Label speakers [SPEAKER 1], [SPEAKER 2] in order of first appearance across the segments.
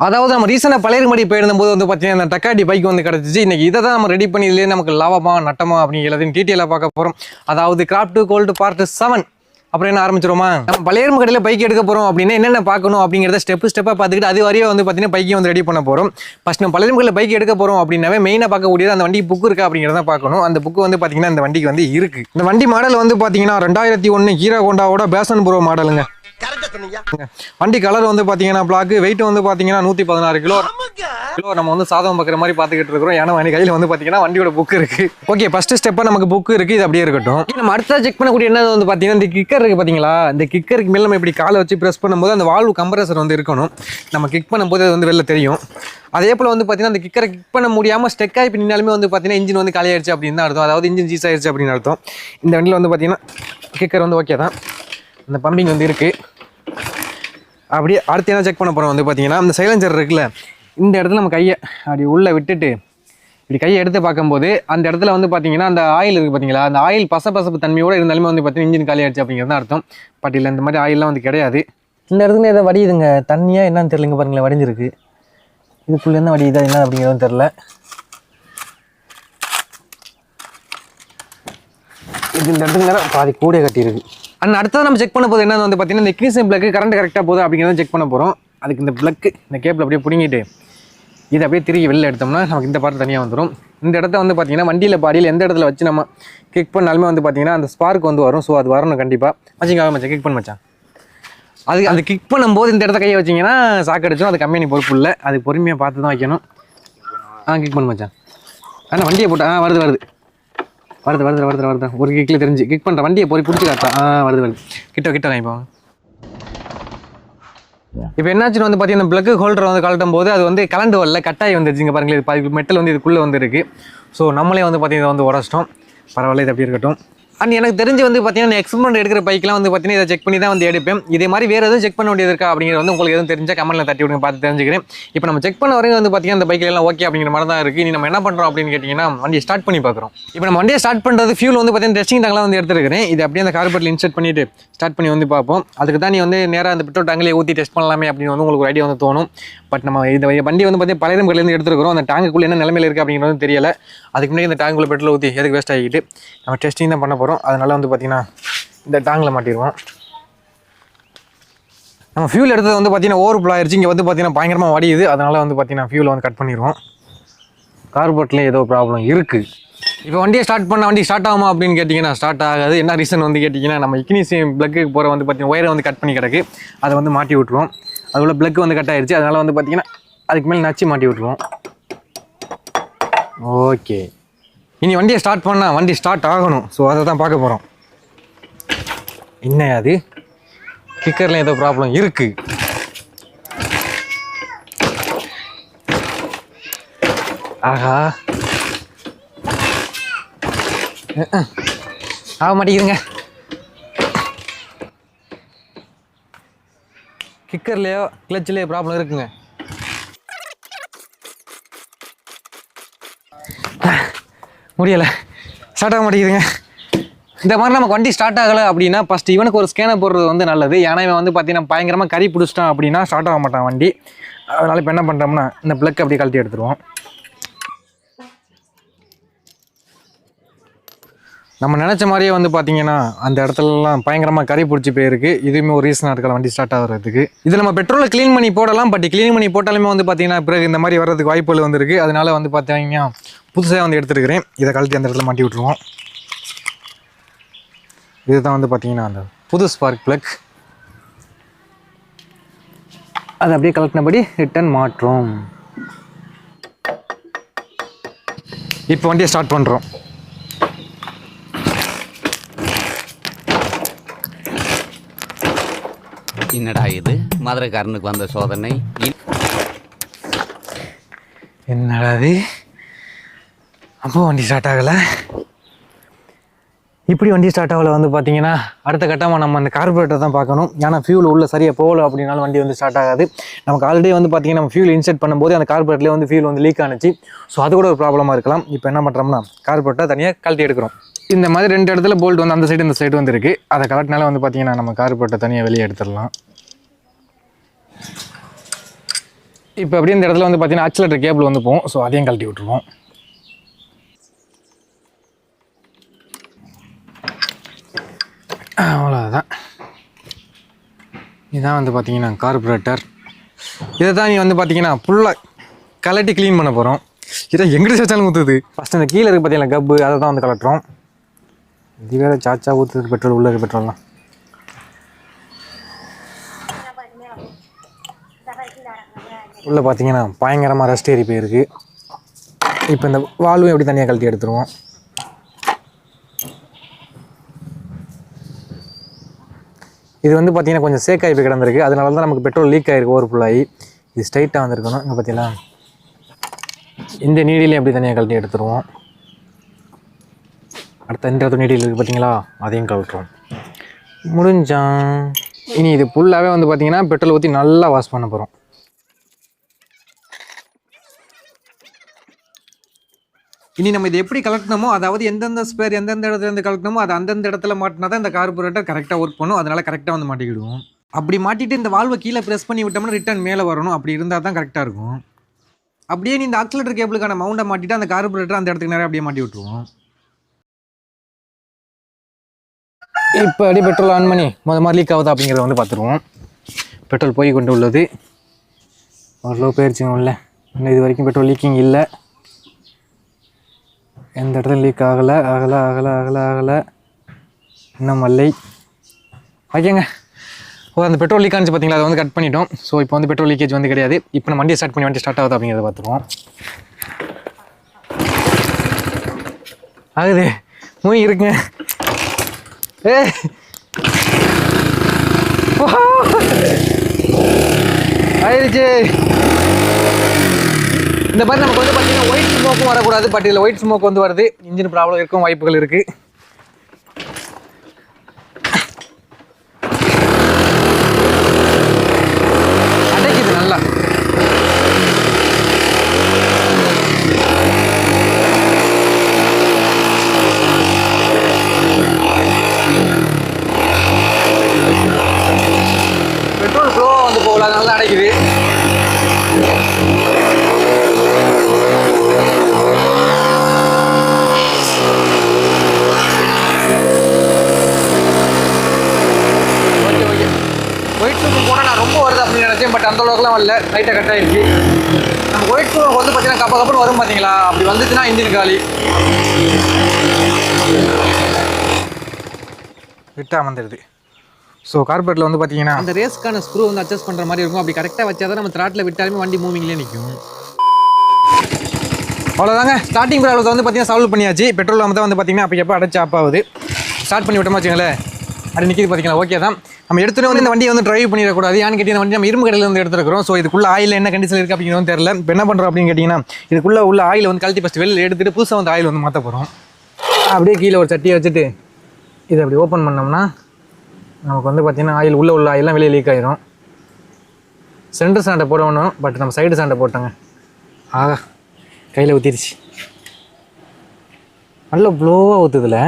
[SPEAKER 1] அதாவது நம்ம ரீசெண்டாக பழையமடி போயிருந்தபோது வந்து பார்த்தீங்கன்னா அந்த டக்காடி பைக் வந்து கிடச்சிச்சு. இன்னைக்கு இதை தான் நம்ம ரெடி பண்ணி இதுலேயே நமக்கு லாபமா நட்டமா அப்படிங்கிற எல்லாத்தையும் டீட்டெயிலாக பார்க்க போகிறோம். அதாவது கிராஃப்ட் கோல்டு பார்ட் 7. அப்புறம் என்ன ஆரம்பிச்சிருமா, நம்ம பழையர்ம கடையில் பைக் எடுக்க போகிறோம் அப்படின்னா என்னென்ன பார்க்கணும் அப்படிங்கிறத ஸ்டெப்பாக பார்த்துக்கிட்டு அது வரையும் வந்து பார்த்தீங்கன்னா பைக்கை வந்து ரெடி பண்ண போகிறோம். ஃபஸ்ட் நம்ம பழையர்ம கடையில் பைக் எடுக்க போகிறோம் அப்படின்னாவே மெயினாக பார்க்கக்கூடியது அந்த வண்டி புக்கு இருக்கா அப்படிங்கிறத பார்க்கணும். அந்த புக்கு வந்து பார்த்தீங்கன்னா இந்த வண்டிக்கு வந்து இருக்குது. இந்த வண்டி மாடல் வந்து பார்த்தீங்கன்னா 2001 ஹீரோ ஹோண்டாவோட பேஷன் ப்ரோ மாடலுங்க. வண்டி கலர் வந்து பாத்தீங்கன்னா பிளாக், வெயிட் வந்து பாத்தீங்கன்னா 116 கிலோ. நம்ம வந்து சாதம் பார்க்குற மாதிரி பார்த்துக்கிட்டு இருக்கிறோம். ஏன்னா வண்டி கையில் வந்து பாத்தீங்கன்னா வண்டியோட புக் இருக்கு. ஓகே, ஃபர்ஸ்ட் ஸ்டெப்பா நமக்கு புக் இருக்கு, இது அப்படியே இருக்கட்டும். நம்ம அடுத்த செக் பண்ணக்கூடிய என்ன வந்து பாத்தீங்கன்னா இந்த கிக்கர் இருக்கு பாத்தீங்களா, இந்த கிக்கருக்கு மேல நம்ம இப்படி காலை வச்சு பிரஸ் பண்ணும்போது அந்த வால்வு கம்ப்ரஸர் வந்து இருக்கணும். நம்ம கிக் பண்ணும்போது அது வந்து வெளில தெரியும். அதே போல வந்து பாத்தீங்கன்னா அந்த கிக்கரை கிக் பண்ண முடியாம ஸ்டெக் ஆகி பின்னாலுமே வந்து பாத்தீங்கன்னா இன்ஜின் வந்து காலி ஆயிடுச்சு அப்படின்னு தான் அர்த்தம். அதாவது இன்ஜின் சீஸ் ஆயிடுச்சு அப்படின்னு அர்த்தம். இந்த வண்டியில் வந்து பாத்தீங்கன்னா கிக்கர் வந்து ஓகே தான், இந்த பம்பிங் வந்து இருக்கு. அப்படியே அடுத்து என்ன செக் பண்ண போகிறோம் வந்து பார்த்தீங்கன்னா இந்த சைலன்சர் இருக்குல்ல, இந்த இடத்துல நம்ம கையை அப்படி உள்ளே விட்டுட்டு இப்படி கையை எடுத்து பார்க்கும்போது அந்த இடத்துல வந்து பார்த்தீங்கன்னா அந்த ஆயில் இருக்குது பார்த்தீங்களா, அந்த ஆயில் பசப்பு தன்மையோடு இருந்தாலுமே வந்து பார்த்தீங்கன்னா இன்ஜின் காலி ஆயிடுச்சு அப்படிங்கிறது அர்த்தம். பட் இல்லை, இந்த மாதிரி ஆயிலெலாம் வந்து கிடையாது. இந்த இடத்துல எதை வடியுதுங்க, தண்ணியாக என்னன்னு தெரியலங்க, பாருங்களேன் வடிஞ்சிருக்கு. இதுக்குள்ளே என்ன வடியுதா என்ன அப்படிங்கிறதும் தெரில. இது இந்த இடத்துக்கு நேரம் பாதி கூட கட்டியிருக்கு. அண்ட் அடுத்தது நம்ம செக் பண்ண போது என்ன வந்து பார்த்தீங்கன்னா இந்த இக்னிஷன் பிளக்கு கரண்ட் கரெக்டாக போகுது அப்படிங்கிறத செக் பண்ண போகிறோம். அதுக்கு இந்த பிளக்கு இந்த கேபிள் அப்படியே பிடிங்கிட்டு இதை அப்படியே திரும்பி வெளில எடுத்தோம்னா நமக்கு இந்த பார்ட் தனியாக வந்துடும். இந்த இடத்த வந்து பார்த்தீங்கன்னா வண்டியில் பாடியில் எந்த இடத்துல வச்சு நம்ம கிக் பண்ணாலுமே வந்து பார்த்தீங்கன்னா அந்த ஸ்பார்க் வந்து வரும். ஸோ அது வரணும் கண்டிப்பாக. வச்சுக்காக மச்சான், கிக் பண்ண மச்சான். அது அந்த கிக் பண்ணும்போது இந்த இடத்த கையை வச்சிங்கன்னா சாக்கு அடிச்சோம். அது கம்பெனி பொறுப்பு இல்லை, அது பொறுமையாக பார்த்து தான் வைக்கணும். கிக் பண்ண மச்சான். ஆனால் வண்டியை போட்டா வருது ஒரு கிக்கில் தெரிஞ்சு கிக் பண்ணுற வண்டியை போய் பிடிச்சி காட்டா. வருது கிட்ட இப்போ. இப்போ என்னாச்சுன்னு வந்து பார்த்தீங்கன்னா பிளக் ஹோல்டர் வந்து கழட்டும் போது அது வந்து கலண்டு வரல, கட்டாயி வந்துருச்சுங்க பாருங்களேன். இது மெட்டல் வந்து இதுக்குள்ளே வந்து இருக்குது. ஸோ நம்மளே வந்து பார்த்தீங்கன்னா வந்து உடச்சிட்டோம். பரவாயில்ல, இது அப்படி இருக்கட்டும். அண்ட் எனக்கு தெரிஞ்சு வந்து பார்த்தீங்கன்னா எக்ஸ்பெரிமெண்ட் எடுக்கிற பைக்கெலாம் வந்து பார்த்தீங்கன்னா இதை செக் பண்ணி தான் வந்து எடுப்பேன். இதே மாதிரி வேறு எதுவும் செக் பண்ண வேண்டியது இருக்கா அப்படிங்கிறது வந்து உங்களுக்கு எதுவும் தெரிஞ்சால் கமெண்ட்டில் தட்டி விடுங்க, பார்த்து தெரிஞ்சுக்கிறேன். இப்போ நம்ம செக் பண்ண வரைக்கும் வந்து பார்த்தீங்கன்னா இந்த பைக்கில் எல்லாம் ஓகே அப்படிங்கிற மாதிரி தான் இருக்குது. இனி நம்ம என்ன பண்ணுறோம் அப்படின்னு கேட்டிங்கன்னா வண்டியை ஸ்டார்ட் பண்ணி பார்க்குறோம். இப்போ நம்ம வண்டியை ஸ்டார்ட் பண்ணுறது ஃபியூல் வந்து பார்த்தீங்கன்னா டெஸ்டிங் டேங்க்லாம் வந்து எடுத்துருக்கிறேன். இது அப்படியே அந்த கார்பெட்டில் இன்செர்ட் பண்ணிவிட்டு ஸ்டார்ட் பண்ணி வந்து பார்ப்போம். அதுக்கு தான் நீ வந்து நேராக அந்த பெட்ரோல் டேங்கிலே ஊற்றி டெஸ்ட் பண்ணலாமே அப்படின்னு வந்து உங்களுக்கு ஒரு ஐடியா வந்து தோணும். பட் நம்ம இந்த வண்டி வந்து பார்த்தீங்கன்னா பழைய கடையிலேருந்து எடுத்துருக்கிறோம். அந்த டேங்குக்குள்ளே என்ன நிலைமையில் இருக்குது அப்படிங்கிறது தெரியல. அதுக்கு முன்னாடி இந்த டேங்குக்குள்ளே பெட்ரோல் ஊற்றி எதுக்கு வேஸ்ட் ஆகிட்டு நம்ம டெஸ்டிங் தான் பண்ண போகிறோம். அதனால் வந்து பார்த்தீங்கன்னா இந்த டேங்கில் மாட்டிடுவோம். நம்ம ஃபியூல் எடுத்தது வந்து பார்த்தீங்கன்னா ஓவர் ஆயிடுச்சு. இங்கே வந்து பார்த்தீங்கன்னா பயங்கரமாக வடியுது. அதனால் வந்து பார்த்தீங்கன்னா ஃபியூலை வந்து கட் பண்ணிடுவோம். கார்பெட்லேயே ஏதோ ப்ராப்ளம் இருக்குது. இப்போ வண்டியை ஸ்டார்ட் பண்ண வண்டி ஸ்டார்ட் ஆகுமா அப்படின்னு கேட்டிங்கன்னா ஸ்டார்ட் ஆகாது. என்ன ரீசன் வந்து கேட்டிங்கன்னா நம்ம இக்னிஷன் பிளக்கு போகிற வந்து பார்த்தீங்கன்னா ஒயரை வந்து கட் பண்ணி கிடக்கு. அதை வந்து மாட்டி விட்ருவோம். அதுக்குள்ள பிளக்கு வந்து கட் ஆயிடுச்சு. அதனால் வந்து பார்த்தீங்கன்னா அதுக்கு மேலே நச்சு மாட்டி விட்ருவோம். ஓகே, இனி வண்டியை ஸ்டார்ட் பண்ணால் வண்டி ஸ்டார்ட் ஆகணும். ஸோ அதை தான் பார்க்க போகிறோம். என்ன அது, கிக்கரில் ஏதோ ப்ராப்ளம் இருக்குது. ஆஹா, ஆக மாட்டேங்குதுங்க. கிக்கர்லேயோ கிளச்சிலேயோ ப்ராப்ளம் இருக்குங்க. முடியலை, ஸ்டார்ட் ஆக மாட்டேங்குதுங்க. இந்த மாதிரி நமக்கு வண்டி ஸ்டார்ட் ஆகலை அப்படின்னா ஃபஸ்ட்டு இவனுக்கு ஒரு ஸ்கேனை போடுறது வந்து நல்லது. ஏன்னா இவன் வந்து பார்த்தீங்கன்னா பயங்கரமாக கறி பிடிச்சிட்டான் அப்படின்னா ஸ்டார்ட் ஆக மாட்டான் வண்டி. அதனால் இப்போ என்ன பண்ணுறோம்னா இந்த பிளக் அப்படியே கழட்டி எடுத்துருவோம். நம்ம நினச்ச மாதிரியே வந்து பார்த்தீங்கன்னா அந்த இடத்துலலாம் பயங்கரமாக கறி பிடிச்சி போயிருக்கு. இதுவுமே ஒரு ரீசனாக இருக்கலாம் வண்டி ஸ்டார்ட் ஆகிறதுக்கு. இது நம்ம பெட்ரோலை க்ளீன் பண்ணி போடலாம். பட் க்ளீன் பண்ணி போட்டாலுமே வந்து பார்த்தீங்கன்னா பிறகு இந்த மாதிரி வர்றதுக்கு வாய்ப்புகள் வந்துருக்கு. அதனால வந்து பார்த்தீங்கன்னா புதுசாக வந்து எடுத்துருக்கிறேன். இதை கழட்டி அந்த இடத்துல மாட்டி விட்ருவோம். இதுதான் வந்து பார்த்தீங்கன்னா அந்த புது ஸ்பார்க் பிளக். அதை அப்படியே கலெக்டினபடி ரிட்டர்ன் மாற்றோம். இப்போ வண்டியை ஸ்டார்ட் பண்ணுறோம்.
[SPEAKER 2] என்னடா இது, மதுரைக்காரனுக்கு வந்த சோதனை.
[SPEAKER 1] என்னடா இது, அப்போ வண்டி ஸ்டார்ட் ஆகலை. இப்படி வண்டி ஸ்டார்ட் ஆகலை வந்து பார்த்தீங்கன்னா அடுத்த கட்டமாக நம்ம அந்த கார்பரேட்டர் தான் பார்க்கணும். ஏன்னா ஃபியூல் உள்ள சரியாக போகல அப்படின்னாலும் வண்டி வந்து ஸ்டார்ட் ஆகாது. நமக்கு ஆல்ரெடி வந்து பார்த்தீங்கன்னா நம்ம ஃபியூல் இன்செர்ட் பண்ணும்போது அந்த கார்பரேட்டர்லேயே வந்து ஃபியூல் வந்து லீக் ஆனிச்சு. ஸோ அது கூட ஒரு ப்ராப்ளமாக இருக்கலாம். இப்போ என்ன பண்ணுறோம்னா கார்பரேட்டர் தனியாக கழட்டி எடுக்கிறோம். இந்த மாதிரி 2 இடத்துல போல்ட் வந்து அந்த சைடு இந்த சைடு வந்து இருக்குது. அதை கலட்டினால வந்து பார்த்தீங்கன்னா நம்ம கார்பரேட்டர் தனியாக வெளியே எடுத்துடலாம். இப்போ அப்படியே இந்த இடத்துல வந்து பார்த்தீங்கன்னா ஆக்சிலேட்டர் கேபிள் வந்து போகும். ஸோ அதையும் கழட்டி விட்டுருவோம். அவ்வளோதான். இதுதான் வந்து பார்த்தீங்கன்னா கார்பரேட்டர். இதை தான் நீ வந்து பார்த்தீங்கன்னா ஃபுல்லாக கலட்டி க்ளீன் பண்ண போகிறோம். இதை எங்கிட்ட சாச்சாலும் ஊற்றுது. ஃபஸ்ட்டு இந்த கீழே இருக்குது பார்த்தீங்கன்னா கப்பு, அதை தான் வந்து கலட்டுறோம். இது வேறு சாச்சா ஊற்றுது பெட்ரோல், உள்ளே இருக்க பெட்ரோல்லாம். உள்ளே பார்த்தீங்கன்னா பயங்கரமாக ரஸ்ட் ஏறி போயிருக்கு. இப்போ இந்த வால்வும் எப்படி தனியாக கழட்டி எடுத்துருவோம். இது வந்து பார்த்தீங்கன்னா கொஞ்சம் சேக்காகி போய் கிடந்திருக்கு. அதனால தான் நமக்கு பெட்ரோல் லீக் ஆகிருக்கு ஓவர் ஃபுல்லாகி. இது ஸ்ட்ரைட்டாக வந்துருக்கணும். இங்கே பார்த்தீங்களா, இந்த நீடிலையும் எப்படி தனியாக கழட்டி எடுத்துருவோம். அடுத்த இந்த இடத்துல நீடில் இருக்குது பார்த்தீங்களா, அதையும் கழட்டுறோம். முடிஞ்சான். இனி இது ஃபுல்லாகவே வந்து பார்த்தீங்கன்னா பெட்ரோல் ஊற்றி நல்லா வாஷ் பண்ண போகிறோம். இனி நம்ம இது எப்படி கலெக்டணுமோ, அதாவது எந்தெந்த ஸ்பேர் எந்தெந்த இடத்துல இருந்து கலெக்டணுமோ அது அந்தந்த இடத்துல மாட்டினா தான் இந்த கார்பரேட்டர் கரெக்டாக ஒர்க் பண்ணும். அதனால கரெக்டாக வந்து மாட்டிக்கிடுவோம். அப்படி மாட்டிட்டு இந்த வால்வை கீழே ப்ரெஸ் பண்ணி விட்டோம்னா ரிட்டர்ன் மேலே வரணும். அப்படி இருந்தால் தான் கரெக்டாக இருக்கும். அப்படியே நீ இந்த ஆக்சிலேட்டர் கேபிளுக்கான மவுண்டை மாட்டிட்டு அந்த கார்பரேட்டர் அந்த இடத்துக்கு நிறைய அப்படியே மாட்டி விட்டுருவோம். இப்போ அப்படியே பெட்ரோல் ஆன் பண்ணி மாதிரி லீக் ஆகுதா அப்படிங்கிறத வந்து பார்த்துருவோம். பெட்ரோல் போய் கொண்டு உள்ளது. ஓரளவு போயிடுச்சுங்க உள்ள. இன்னும் இது வரைக்கும் பெட்ரோல் லீக்கிங் இல்லை. எந்த இடத்துல லீக் ஆகலை ஆகலை ஆகலை ஆகலை ஆகலை இன்னும் மல்லை. ஓகேங்க. அந்த பெட்ரோல் லீக் ஆனிச்சு பார்த்தீங்களா, அதை வந்து கட் பண்ணிட்டோம். ஸோ இப்போ வந்து பெட்ரோல் லீக்கேஜ் வந்து கிடையாது. இப்போ நம்ம வண்டியை ஸ்டார்ட் பண்ணி வண்டி ஸ்டார்ட் ஆகுது அப்படிங்கிறத பார்த்துருவோம். ஆகுது, மூவி இருக்குங்க. ஆயிடுச்சு. இந்த மாதிரி நமக்கு வந்து பார்த்தீங்கன்னா ஒயிட் ஸ்மோக்கும் வரக்கூடாது. பட் இதில் ஒயிட் ஸ்மோக் வந்து வருது. இன்ஜின் ப்ராப்ளம் இருக்கும் வாய்ப்புகள் இருக்குது. அடைக்குது நல்லா. பெட்ரோல் ஃப்ளோ வந்து போகல, நல்லா அடைக்குது. ஒயிட் ஸ்மோக் போனால் நான் ரொம்ப வருது அப்படின்னு நினச்சேன். பட் அந்த அளவுக்குலாம் வரல, லைட்டாக கட் ஆகிடுச்சு. நம்ம ஒயிட் ஸ்மோக் வந்து பார்த்தீங்கன்னா கப்ப கப்பன்னு வரும் பார்த்தீங்களா, அப்படி வந்துச்சுன்னா இன்ஜின் காலி. விட்டால் வந்துடுது. ஸோ கார்பரேட்டில் வந்து பார்த்தீங்கன்னா அந்த ரேஸ்க்கான ஸ்க்ரூ வந்து அட்ஜஸ்ட் பண்ணுற மாதிரி இருக்கும். அப்படி கரெக்டாக வச்சா தான் நம்ம த்ராட்டில் விட்டாலுமே வண்டி மூவிங்லேயே நிற்கும். அவ்வளோதாங்க. ஸ்டார்டிங் ப்ராப்ளத்தை வந்து பார்த்தீங்கன்னா சால்வ் பண்ணியாச்சு. பெட்ரோல் நம்ம தான் வந்து பார்த்தீங்கன்னா அப்போ எப்போ அடைச்சி ஆப் ஆகுது. ஸ்டார்ட் பண்ணி விட்டோமா வச்சுங்களேன், அப்படி நிற்கிது பார்த்தீங்களா. ஓகே தான். நம்ம எடுத்துகிட்டு வந்து இந்த வண்டியை வந்து ட்ரைவ் பண்ணிடக்கூடாது. ஏன்னு கேட்டீங்கன்னா வண்டி நம்ம இரும்பு கடையில் வந்து எடுத்துருக்கிறோம். ஸோ இதுக்குள்ள ஆயில் என்ன கண்டிஷன் இருக்குது அப்படிங்கிறது தெரியல. இப்போ என்ன பண்ணுறோம் அப்படின்னு கேட்டிங்கன்னா, இதுக்குள்ளே உள்ள ஆயில் வந்து கழட்டி ஃபஸ்ட்டு வெளியில் எடுத்துகிட்டு புதுசாக வந்து ஆயில் வந்து மாற்ற போகிறோம். அப்படியே கீழே ஒரு சட்டியை வச்சுட்டு இதை அப்படி ஓப்பன் பண்ணோம்னா நமக்கு வந்து பார்த்திங்கன்னா ஆயில் உள்ள ஆயிலெலாம் வெளியே லீக் ஆகிரும். சென்டர் சாண்டை போடணும். பட் நம்ம சைடு சாண்டை போட்டோங்க. ஆகா, கையில் ஊற்றிடுச்சு. நல்ல ப்ளோவாக ஊற்றுதில்ல.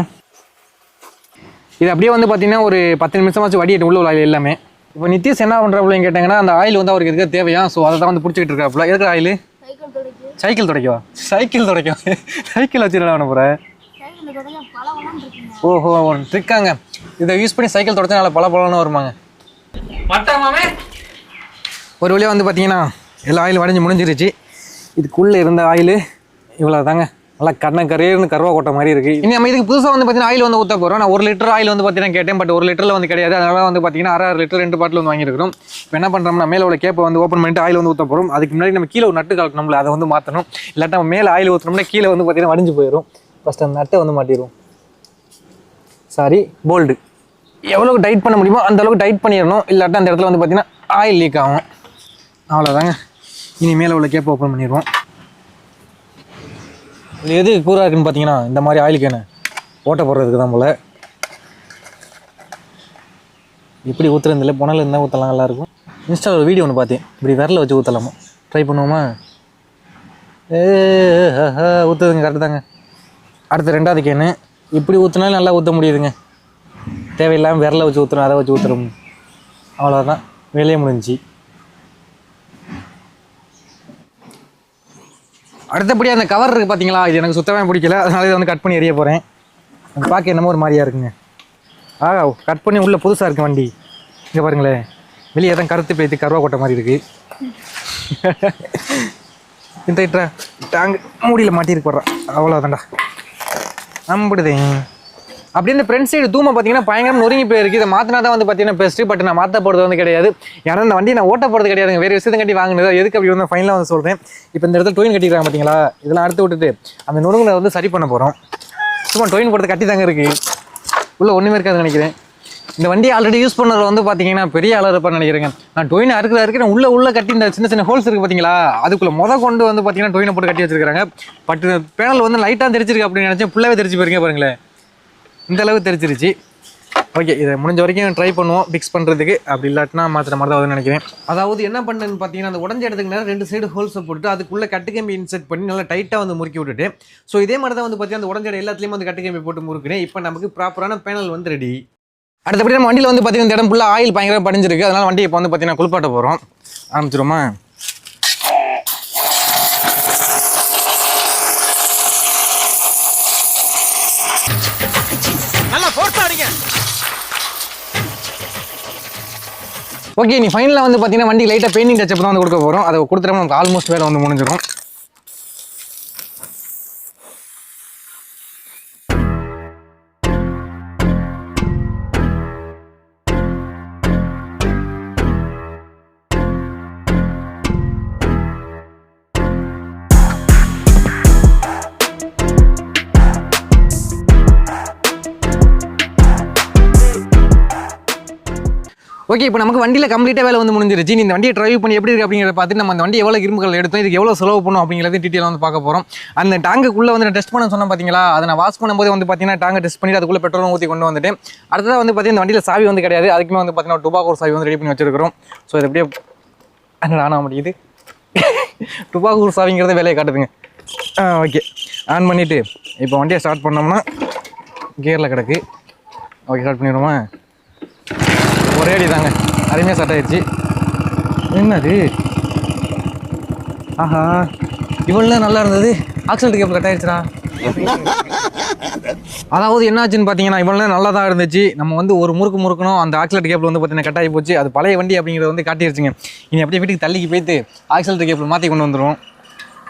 [SPEAKER 1] இது அப்படியே வந்து பார்த்தீங்கன்னா ஒரு 10 நிமிஷமாச்சு வடிட்டு உள்ள ஆயில் எல்லாமே. இப்போ நித்திஷ் என்ன பண்ணுறாப்புலன்னு கேட்டாங்கன்னா, அந்த ஆயில் வந்து அவருக்கு எதுக்கு தேவையா. ஸோ அதை தான் வந்து பிடிச்சிக்கிட்டு இருக்காப்புல. எதுக்கு ஆயில்? சைக்கிள் துடைக்கவா? சைக்கிள் வச்சுருந்தா பண்ண போகிறேன். ஓஹோ, ஒரு ட்ரிக்காங்க. இதை யூஸ் பண்ணி சைக்கிள் தொடச்சா நல்லா பல வருமாங்க. ஒரு வழியாக வந்து பார்த்தீங்கன்னா எல்லா ஆயில் வடைஞ்சி முடிஞ்சிருச்சு. இதுக்குள்ளே இருந்த ஆயில் இவ்வளோ தாங்க. நல்லா கண்ணக்கரையர்னு கருவா கொட்ட மாதிரி இருக்குது. இனி நம்ம இதுக்கு புதுசாக வந்து பார்த்தீங்கன்னா ஆயில் வந்து ஊற்ற போகிறோம். நான் 1 லிட்டர் ஆயில் வந்து பார்த்தீங்கன்னா கேட்டேன். பட் 1 லிட்டரில் வந்து கிடையாது. அதனால் வந்து பார்த்தீங்கன்னா 6 லிட்டர் 2 பாட்டில் வந்து வாங்கியிருக்கிறோம். இப்போ என்ன பண்ணுறோம்னா, மேலே உள்ள கேப்பை வந்து ஓப்பன் பண்ணிட்டு ஆயில் வந்து ஊற்ற போகிறோம். அதுக்கு முன்னாடி நம்ம கீழே ஒரு நட்டு கலக்கணும்ல, அதை வந்து மாற்றணும். இல்லாட்டா நம்ம மேலே ஆயில் ஊற்றணும்னா கீழே வந்து பார்த்தீங்கன்னா வடிஞ்சு போயிடும். ஃபஸ்ட் அந்த நட்டை வந்து மாட்டிடுவோம். சாரி, போல்டு எவ்வளோக்கு டைட் பண்ண முடியுமோ அந்த அளவுக்கு டைட் பண்ணிடணும். இல்லாட்டா அந்த இடத்துல வந்து பார்த்தீங்கன்னா ஆயில் லீக் ஆகும். அவ்வளோதாங்க. இனி மேலே உள்ள கேப்பை ஓப்பன் பண்ணிடுவோம். இது எது கூறாக இருக்குன்னு பார்த்தீங்கன்னா, இந்த மாதிரி ஆயில் கேனு ஓட்ட போடுறதுக்கு தான் போல். எப்படி ஊற்றுறதில்ல, புனல் இருந்தால் ஊற்றலாம் நல்லாயிருக்கும். இன்ஸ்டாவில் ஒரு வீடியோ ஒன்று பார்த்தேன். இப்படி விரல வச்சு ஊற்றலாமா, ட்ரை பண்ணுவோமா? ஊற்றுதுங்க, கரெக்டு தாங்க. அடுத்து 2வது கேனு. இப்படி ஊற்றினாலும் நல்லா ஊற்ற முடியுதுங்க. தேவையில்லாமல் விரல வச்சு ஊற்றுறோம், அதை வச்சு ஊற்றுறோம். அவ்வளோதான், வேலையே முடிஞ்சிச்சு. அடுத்தபடி அந்த கவர் இருக்குது பார்த்தீங்களா, இது எனக்கு சுத்தமாக பிடிக்கல, அதனால இதை வந்து கட் பண்ணி எறிய போகிறேன். அது பார்க்க என்னமோ ஒரு மாதிரியா இருக்குங்க. கட் பண்ணி உள்ளே புதுசாக இருக்குது வண்டி. இங்கே பாருங்களேன், வெளியே தான் கருத்து பேத்து கருவா கொட்டை மாதிரி இருக்குது. இந்த டேங்க் மூடியில் மாட்டிருக்கு போடுறான், அவ்வளோதான்டா நம்பிடுதேன். அப்படியே இந்த ஃப்ரண்ட் சைடு தூமை பார்த்தீங்கன்னா பயங்கரம் நொறுங்கி போயிருக்கு. இதை மாற்றினா தான் வந்து பார்த்தீங்கன்னா பெஸ்ட்டு. பட் நான் மாற்ற போகிறது வந்து கிடையாது. ஏன்னா இந்த வண்டி நான் ஓட்ட போகிறது கிடையாதுங்க, வேறு விஷயத்தை கட்டி வாங்கினது. எதுக்கு அப்படி வந்து ஃபைனலாக வந்து சொல்கிறேன். இப்போ இந்த இடத்துல டொயின் கட்டிக்கிறாங்க பார்த்தீங்களா, இதெல்லாம் அடுத்து விட்டுட்டு அந்த நொறுங்களை வந்து சரி பண்ண போகிறோம். சும்மா டொயின் போடுறது கட்டி தாங்க இருக்குது, உள்ளே ஒன்றுமே இருக்காதுன்னு நினைக்கிறேன். இந்த வண்டி ஆல்ரெடி யூஸ் பண்ணது வந்து பார்த்தீங்கன்னா பெரிய அளவு இருப்பான்னு நினைக்கிறேங்க. நான் டொயின் அறுக்கிறேன் உள்ள கட்டி இந்த சின்ன சின்ன ஹோல்ஸ் இருக்குது பார்த்தீங்களா, அதுக்குள்ளே கொண்டு வந்து பார்த்தீங்கன்னா டொயினை போட்டு கட்டி வச்சிருக்காங்க. பட் பேனல் வந்து லைட்டாக தெரிச்சிருக்கு அப்படின்னு நினச்சேன், ஃபுல்லாகவே தெரிச்சு போயிருங்க பாருங்களேன், இந்த அளவு தெரிச்சிருச்சு. ஓகே, இதை முடிஞ்ச வரைக்கும் ட்ரை பண்ணுவோம் ஃபிக்ஸ் பண்ணுறதுக்கு. அப்படி இல்லாட்டினா மாத்திர மாதிரி தான் நினைக்கிறேன். அதாவது என்ன பண்ணுன்னு பார்த்தீங்கன்னா, அந்த உடஞ்ச இடத்துக்கு நேரம் 2 சைடு ஹோல்ஸை போட்டு அதுக்குள்ளே கட்டுக்கம்பி இன்செர்ட் பண்ணி நல்லா டைட்டாக வந்து முறுக்கி விட்டுட்டு, ஸோ இதே மாதிரி தான் வந்து பார்த்தீங்கன்னா அந்த உடஞ்ச இடம் எல்லாத்துலேயும் வந்து கட்டுக்கம்பி போட்டு முறுக்குறேன். இப்போ நமக்கு ப்ராப்பரான பேனல் வந்து ரெடி. அடுத்தபடி நம்ம வண்டியில் வந்து பார்த்தீங்கன்னா இந்த இடம் ஃபுல்லாக ஆயில் பயங்கரமாக படிஞ்சிருக்கு. அதனால் வண்டி இப்போ வந்து பார்த்தீங்கன்னா குளிப்பாட்ட போகிறோம். ஆரம்பிச்சிருமா? ஓகே, நீ ஃபைனலாக வந்து பார்த்தீங்கன்னா வண்டி லைட்டாக பெயிண்டிங் டச்சப் தான் வந்து கொடுக்க போகிறோம். அதை கொடுத்துட்டோம், நமக்கு ஆல்மோஸ்ட் வேலை வந்து முடிஞ்சிடும். ஓகே, இப்போ நமக்கு வண்டியில் கம்ப்ளீட்டாக வேலை வந்து முடிஞ்சிருச்சு. இந்த வண்டியை ட்ரைவ் பண்ணி எப்படி இருக்குது அப்படிங்கிறத பார்த்து நம்ம அந்த வண்டி எவ்வளோ இரும்புகள் எடுத்தோம், இதுக்கு எவ்வளோ செலவு பண்ணும் அப்படிங்கிறத டீட்டெயிலாக வந்து பார்க்க போகிறோம். அந்த டேங்குக்குள்ளே வந்து நான் டெஸ்ட் பண்ண சொன்னேன் பார்த்தீங்களா, அதை நான் வாஷ் பண்ணும்போது வந்து பார்த்தீங்கன்னா டேங்கை டெஸ்ட் பண்ணிட்டு அதுக்குள்ளே பெட்ரோல் ஊற்றி கொண்டு வந்துட்டு அடுத்ததாக வந்து பார்த்தீங்கன்னா இந்த வண்டியில் சாவி வந்து கிடையாது. அதுக்குமே வந்து பார்த்தீங்கன்னா டுபாக்கூர் சாவி வந்து ரெடி பண்ணி வச்சிருக்கிறோம். ஸோ இது எப்படியே ஆன் ஆக முடியுது. டுபாக்கூர் சாவிங்கிறத வேலையை காட்டுதுங்க. ஓகே, ஆன் பண்ணிவிட்டு இப்போ வண்டியை ஸ்டார்ட் பண்ணோம்னா கியரில் கிடக்கு. ஓகே, ஸ்டார்ட் பண்ணிடுவோமா? ஒரே அடி தாங்க, அருமையாக ஸ்டார்ட் ஆயிடுச்சு. என்னது, ஆஹா, இவ்வளோ நல்லா இருந்தது, ஆக்சிலேட்டர் கேபிள் கட் ஆயிடுச்சுடா. அதாவது என்னாச்சுன்னு பார்த்தீங்கன்னா இவ்வளோ நல்லா தான் இருந்துச்சு. நம்ம வந்து ஒரு முறுக்கணும், அந்த ஆக்சிலேட்டர் கேபிள் வந்து பார்த்தீங்கன்னா கட் ஆகி போச்சு. அது பழைய வண்டி அப்படிங்கிறத வந்து காட்டிடுச்சுங்க. இனி அப்படியே வீட்டுக்கு தள்ளிக்கு போய்ட்டு ஆக்சிலேட்டர் கேபிள் மாற்றி கொண்டு வந்துடும்.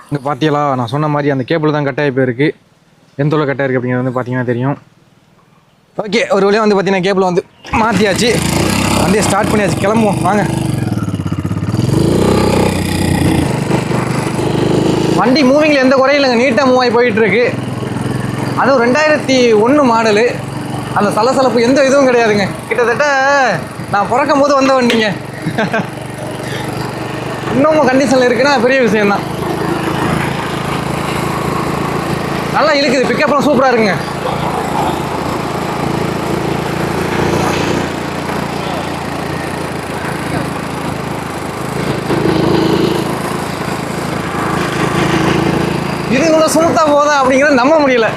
[SPEAKER 1] இங்கே பார்த்தீங்களா, நான் சொன்ன மாதிரி அந்த கேபிள் தான் கட் ஆகி போயிருக்கு. எந்த அளவு கட் ஆயிருக்கு அப்படிங்கிறது வந்து பார்த்தீங்கன்னா தெரியும். ஓகே, ஒரு வழியாக வந்து பார்த்தீங்கன்னா கேபிள் வந்து மாற்றியாச்சு, வண்டியை ஸ்டார்ட் பண்ணியாச்சு, கிளம்புவோம் வாங்க. வண்டி மூவிங்கில் எந்த குறையும் இல்லைங்க, நீட்டாக மூவ் ஆகி போயிட்டுருக்கு. அதுவும் 2001 மாடலு, அந்த சலசலப்பு எந்த இதுவும் கிடையாதுங்க. கிட்டத்தட்ட நான் பிறக்கும் போது வந்த வண்டிங்க. இன்னமும் கண்டிஷனில் இருக்குன்னா பெரிய விஷயம்தான். நல்லா இழுக்குது, பிக்கப்லாம் சூப்பராக இருக்குங்க. இது கூட ஸ்மூத்தா போதா அப்படிங்கிறத நம்ப முடியல.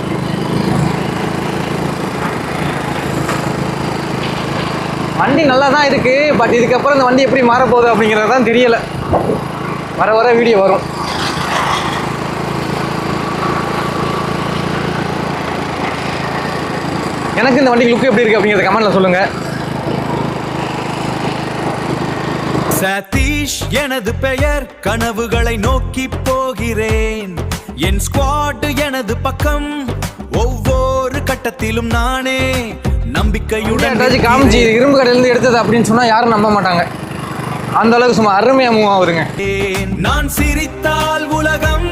[SPEAKER 1] வண்டி நல்லா தான் இருக்கு, பட் இதுக்கப்புறம் இந்த வண்டி எப்படி மாறப்போகுது அப்படிங்கிறது தான் தெரியல. வர வர வீடியோ வரும். எனக்கு இந்த வண்டி லுக் எப்படி இருக்கு அப்படிங்கிறத கமெண்ட்ல சொல்லுங்க.
[SPEAKER 3] சதீஷ் எனது பெயர், கனவுகளை நோக்கி போகிறேன். என் ஸ்குவாட் எனது பக்கம், ஒவ்வொரு கட்டத்திலும் நானே நம்பிக்கையுடன்
[SPEAKER 1] காமிச்சு இரும்பு கடையிலிருந்து எடுத்தது அப்படின்னு சொன்னா யாரும் நம்ப மாட்டாங்க. அந்த அளவுக்கு சும்மா அருமையா மூவ் ஆகுதுங்க.
[SPEAKER 3] நான் சிரித்தால் உலகம்,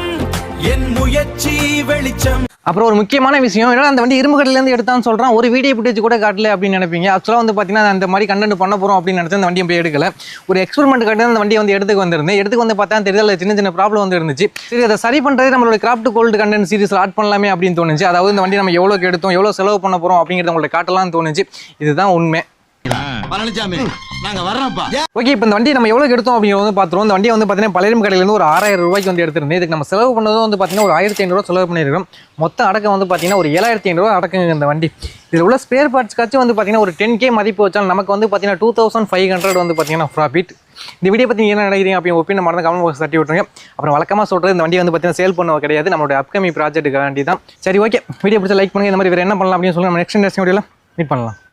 [SPEAKER 3] என் முயற்சி வெளிச்சம்.
[SPEAKER 1] அப்புறம் ஒரு முக்கியமான விஷயம் என்னன்னா, அந்த வண்டி இரும்பு கடையிலேருந்து எடுத்தான்னு சொல்கிறான், ஒரு வீடியோ ஃபுட்டேஜ் கூட காட்டல அப்படின்னு நினைப்பீங்க. ஆக்சுவலாக வந்து பார்த்தீங்கன்னா அந்த மாதிரி கண்டென்ட் பண்ண போகிறோம் அப்படின்னு நினச்சி அந்த வண்டியை போய் எடுக்கல. ஒரு எக்ஸ்பெரிமெண்ட் கட்டி அந்த வண்டியை வந்து எடுத்துக்கு வந்திருந்தேன். எடுத்துக்கு வந்து பார்த்தா தெரியல, சின்ன சின்ன ப்ராப்ளம் வந்து இருந்துச்சு. சரி, அதை சரி பண்ணுறது நம்மளோட craft gold content series add பண்ணலாமே அப்படின்னு தோணுச்சு. அதாவது இந்த வண்டி நம்ம எவ்வளோக்கு எடுத்தோம், எவ்வளோ செலவு பண்ண போகிறோம் அப்படிங்கிறத உங்களை காட்டலாம்னு தோணுச்சு. இதுதான் உண்மை.
[SPEAKER 4] பழனிசாமி நாங்க வர்றோம்ப்பா.
[SPEAKER 1] ஓகே, இப்போ இந்த வண்டி நம்ம எவ்வளோ எடுத்தோம் அப்படிங்கிறது வந்து பார்த்துருவோம். இந்த வண்டியை வந்து பார்த்தீங்கன்னா பழைய கடையிலேருந்து ஒரு 6000 ரூபாய்க்கு வந்து எடுத்திருந்தேன். இதுக்கு நம்ம செலவு பண்ணதும் வந்து பார்த்தீங்கன்னா ஒரு 1500 செலவு பண்ணியிருக்கோம். மொத்தம் அடக்கம் வந்து பார்த்தீங்கன்னா ஒரு 7500 அடக்குங்க இந்த வண்டி. இதில் உள்ள ஸ்பேர் பார்ட்ஸ்க்காச்சும் வந்து பார்த்தீங்கன்னா ஒரு 10K மதிப்பு வச்சாலும் நமக்கு வந்து பார்த்தீங்கன்னா 2500 வந்து பார்த்தீங்கன்னா ப்ராஃபிட். இந்த வீடியோ பற்றி என்ன நினைக்கிறீங்க அப்படின்னு ஒப்பீனியன் மறந்து கமெண்ட் பாக்ஸ் தட்டி விட்டுருங்க. அப்புறம் வழக்கமாக சொல்கிறது இந்த வண்டி வந்து பார்த்தீங்கன்னா சேல் பண்ண கிடையாது, நம்மளோட அப்கமிங் ப்ராஜெக்ட்டுக்கு வேண்டி தான். சரி, ஓகே, வீடியோ பிடிச்ச லைக் பண்ணுங்க. இந்த மாதிரி வேறு என்ன பண்ணலாம் அப்படின்னு சொல்லி நம்ம நெக்ஸ்ட் வீடியோவில் மீட் பண்ணலாம்.